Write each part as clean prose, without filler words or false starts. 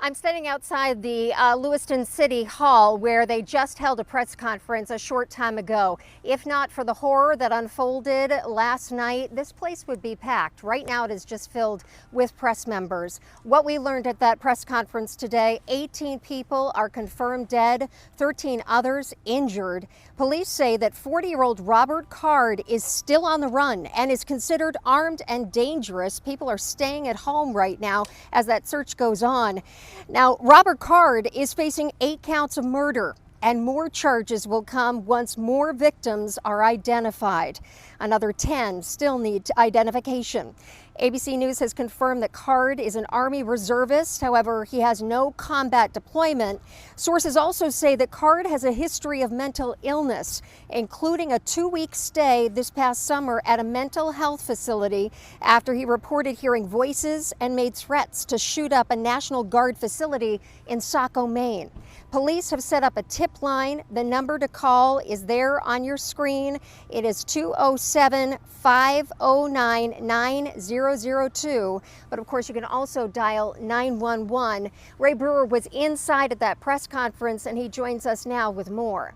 I'm standing outside the Lewiston City Hall where they just held a press conference a short time ago. If not for the horror that unfolded last night, this place would be packed. Right now it is just filled with press members. What we learned at that press conference today, 18 people are confirmed dead, 13 others injured. Police say that 40-year-old Robert Card is still on the run and is considered armed and dangerous. People are staying at home right now as that search goes on. Now, Robert Card is facing 8 counts of murder, and more charges will come once more victims are identified. Another 10 still need identification. ABC News has confirmed that Card is an Army reservist. However, he has no combat deployment. Sources also say that Card has a history of mental illness, including a 2-week stay this past summer at a mental health facility after he reported hearing voices and made threats to shoot up a National Guard facility in Saco, Maine. Police have set up a tip line. The number to call is there on your screen. It is 207-509-9002. But of course, you can also dial 911. Ray Brewer was inside at that press conference, and he joins us now with more.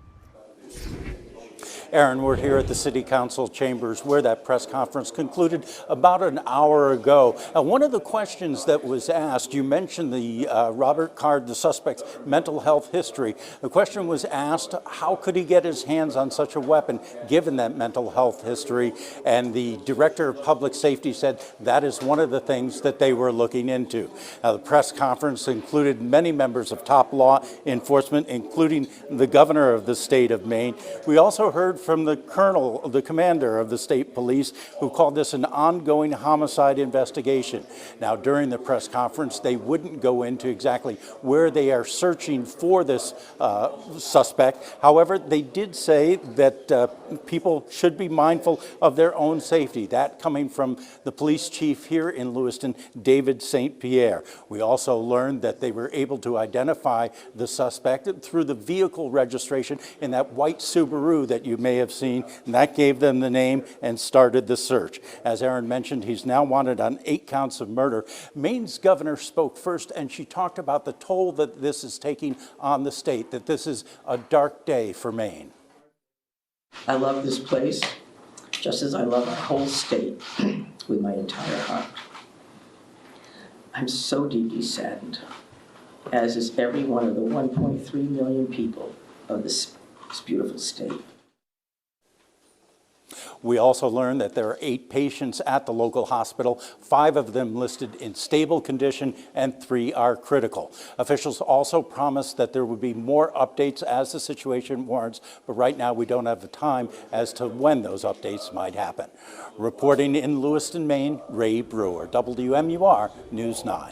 Aaron, we're here at the City Council chambers where that press conference concluded about an hour ago. One of the questions that was asked, you mentioned the Robert Card, the suspect's mental health history. The question was asked, how could he get his hands on such a weapon given that mental health history? And the Director of Public Safety said that is one of the things that they were looking into. Now, the press conference included many members of top law enforcement, including the governor of the state of Maine. We also heard from the colonel, the commander of the state police, who called this an ongoing homicide investigation. Now, during the press conference, they wouldn't go into exactly where they are searching for this suspect. However, they did say that people should be mindful of their own safety. That coming from the police chief here in Lewiston, David St. Pierre. We also learned that they were able to identify the suspect through the vehicle registration in that white Subaru that you may have seen, and that gave them the name and started the search. As Aaron mentioned, he's now wanted on 8 counts of murder. Maine's governor spoke first, and she talked about the toll that this is taking on the state, that this is a dark day for Maine. I love this place, just as I love our whole state with my entire heart. I'm so deeply saddened, as is every one of the 1.3 million people of this beautiful state. We also learned that there are 8 patients at the local hospital, 5 of them listed in stable condition and 3 are critical. Officials also promised that there would be more updates as the situation warrants, but right now we don't have the time as to when those updates might happen. Reporting in Lewiston, Maine, Ray Brewer, WMUR News 9.